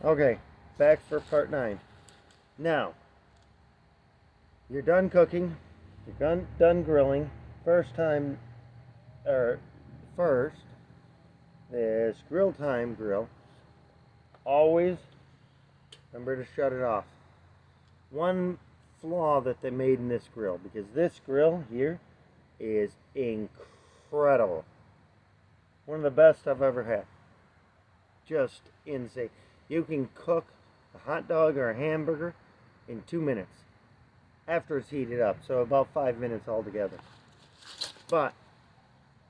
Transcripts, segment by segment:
Okay, back for part 9. Now, you're done cooking, you're done grilling. First this grill time grill, always remember to shut it off. One flaw that they made in this grill, because this grill here is incredible. One of the best I've ever had. Just insane. You can cook a hot dog or a hamburger in 2 minutes after it's heated up, so about 5 minutes altogether. But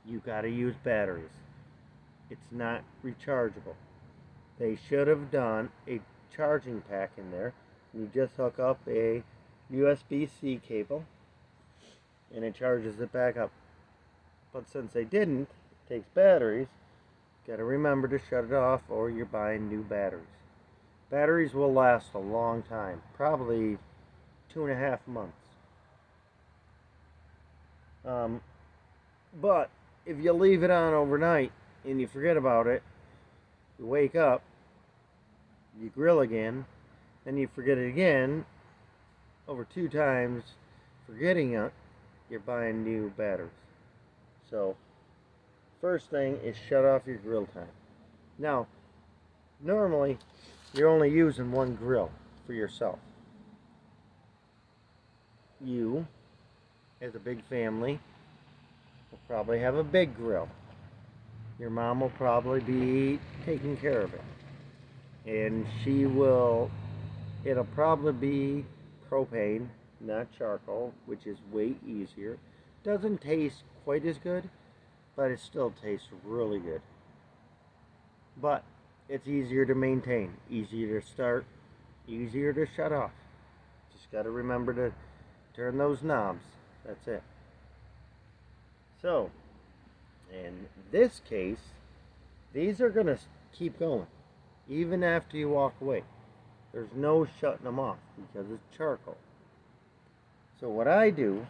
you gotta use batteries. It's not rechargeable. They should have done a charging pack in there. You just hook up a USB-C cable and it charges it back up. But since they didn't, it takes batteries. Got to remember to shut it off or you're buying new batteries. Batteries will last a long time, probably 2.5 months. But if you leave it on overnight and you forget about it, you wake up, you grill again, then you forget it again, over 2 times forgetting it, you're buying new batteries. So first thing is shut off your grill time. Now, normally you're only using one grill for yourself. You, as a big family, will probably have a big grill. Your mom will probably be taking care of it. And it'll probably be propane, not charcoal, which is way easier. Doesn't taste quite as good, but it still tastes really good. But it's easier to maintain, easier to start, easier to shut off. Just got to remember to turn those knobs. That's it. So, in this case, these are going to keep going, even after you walk away. There's no shutting them off because it's charcoal. So what I do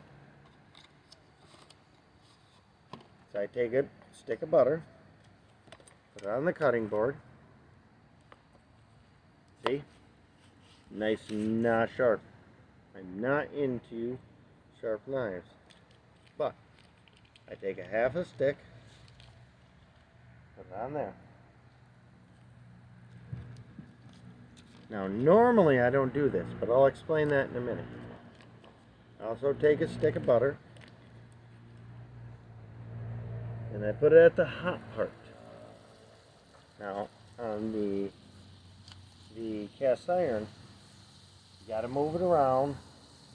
is I take a stick of butter, put it on the cutting board. See? Nice and not sharp. I'm not into sharp knives. But I take a half a stick, put it on there. Now normally I don't do this, but I'll explain that in a minute. I also take a stick of butter and I put it at the hot part. Now on the cast iron, you got to move it around,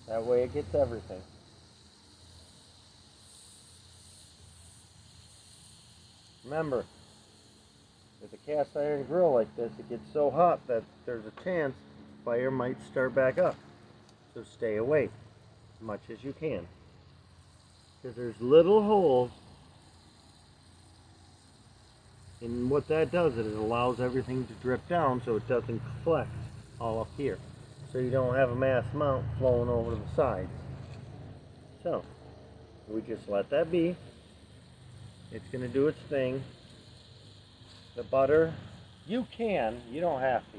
that way it gets everything. Remember, with a cast iron grill like this, it gets so hot that there's a chance the fire might start back up. So stay away as much as you can, because there's little holes, and what that does is it allows everything to drip down so it doesn't collect all up here, so you don't have a mass amount flowing over to the sides. So we just let that be. It's going to do its thing. The butter, you don't have to,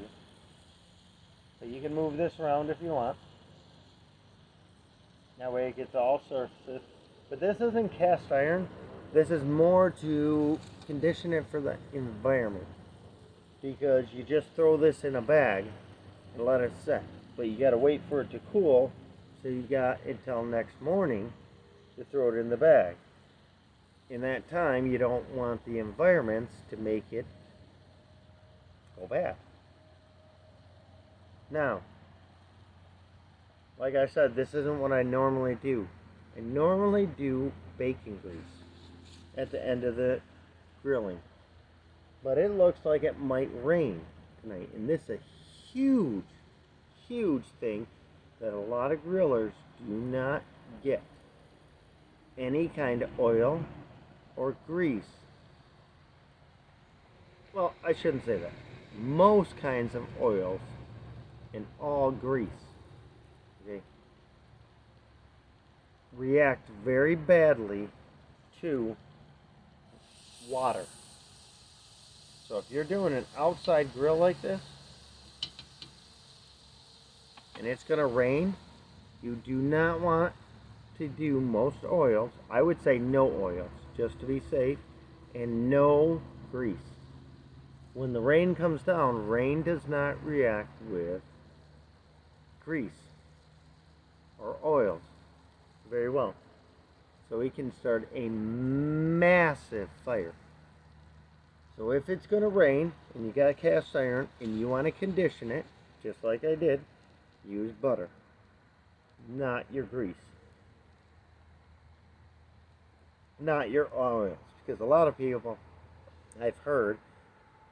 but you can move this around if you want. That way it gets all surfaces. But this isn't cast iron. This is more to condition it for the environment, because you just throw this in a bag and let it set. But you got to wait for it to cool, so you got until next morning to throw it in the bag. In that time, you don't want the environments to make it go bad. Now, like I said, this isn't what I normally do. I normally do bacon grease at the end of the grilling. But it looks like it might rain tonight. And this is a huge, huge thing that a lot of grillers do not get. Any kind of oil or grease. Well, I shouldn't say that. Most kinds of oils and all grease, okay, react very badly to water. So if you're doing an outside grill like this, and it's going to rain, you do not want to do most oils. I would say no oils, just to be safe, and no grease. When the rain comes down, rain does not react with grease or oils very well. So we can start a massive fire. So if it's going to rain and you got a cast iron and you want to condition it, just like I did, use butter, not your grease, not your oils. Because a lot of people I've heard,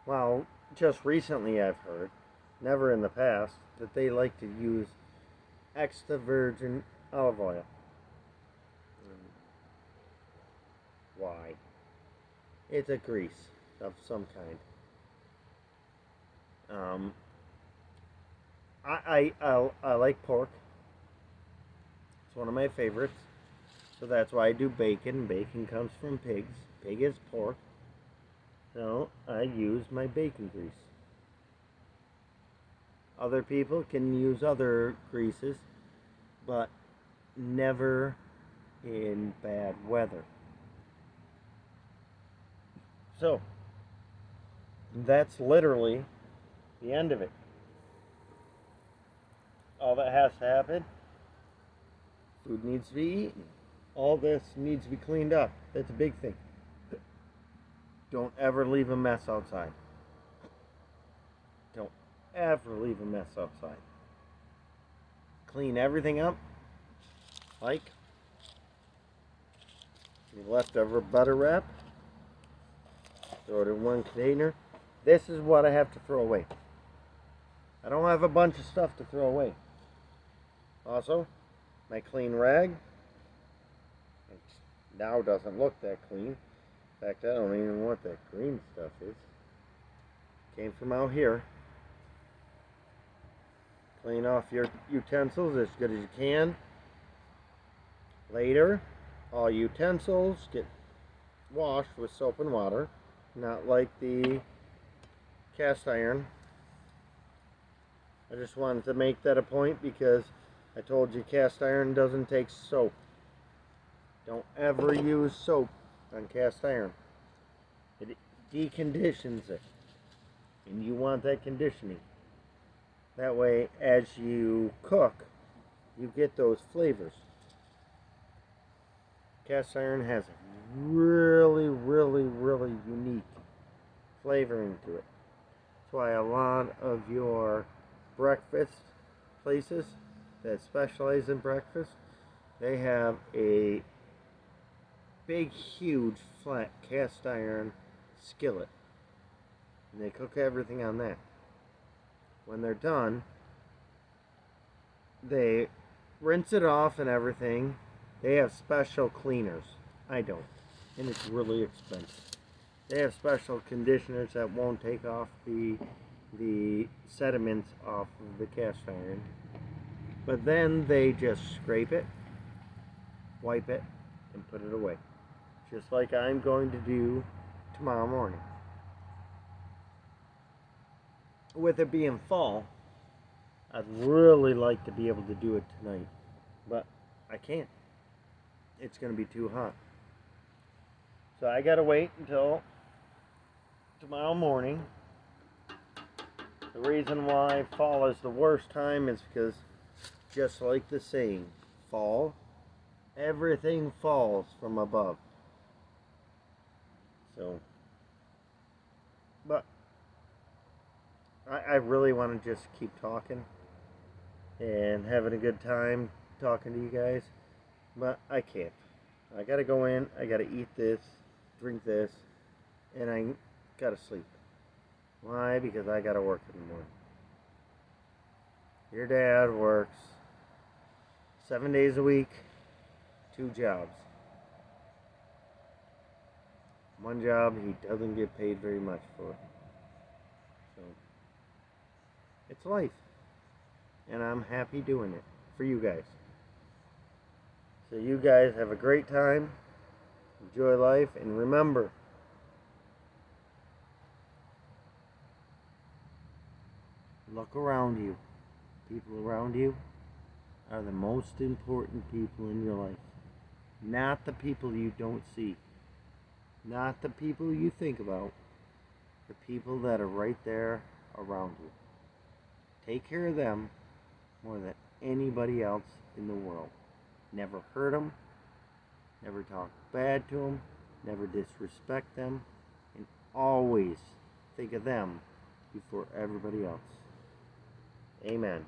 well, just recently I've heard, never in the past, that they like to use extra virgin olive oil. Why? It's a grease of some kind. I like pork. It's one of my favorites. So that's why I do bacon. Bacon comes from pigs. Pig is pork. So I use my bacon grease. Other people can use other greases, but never in bad weather. So that's literally the end of it. All that has to happen, food needs to be eaten. All this needs to be cleaned up. That's a big thing. Don't ever leave a mess outside. Don't ever leave a mess outside. Clean everything up. Like your leftover butter wrap. Throw it in one container. This is what I have to throw away. I don't have a bunch of stuff to throw away. Also, my clean rag, which now doesn't look that clean. In fact, I don't even know what that green stuff is. Came from out here. Clean off your utensils as good as you can. Later, all utensils get washed with soap and water, not like the cast iron. I just wanted to make that a point because I told you cast iron doesn't take soap. Don't ever use soap on cast iron. It deconditions it, and you want that conditioning. That way, as you cook, you get those flavors. Cast iron has a really, really, really unique flavoring to it. That's why a lot of your breakfast places that specialize in breakfast, they have a big, huge, flat cast iron skillet. And they cook everything on that. When they're done, they rinse it off and everything. They have special cleaners. I don't. And it's really expensive. They have special conditioners that won't take off the sediments off of the cast iron. But then they just scrape it, wipe it, and put it away. Just like I'm going to do tomorrow morning. With it being fall, I'd really like to be able to do it tonight. But I can't. It's going to be too hot. So I got to wait until tomorrow morning. The reason why fall is the worst time is because, just like the saying, fall, everything falls from above. So, but I really want to just keep talking and having a good time talking to you guys, but I can't. I gotta go in, I gotta eat this, drink this, and I gotta sleep. Why? Because I gotta work in the morning. Your dad works 7 days a week, 2 jobs. One job he doesn't get paid very much for. So, it's life. And I'm happy doing it for you guys. So you guys have a great time. Enjoy life. And remember, look around you. People around you are the most important people in your life. Not the people you don't see. Not the people you think about. The people that are right there around you. Take care of them more than anybody else in the world. Never hurt them. Never talk bad to them. Never disrespect them. And always think of them before everybody else. Amen.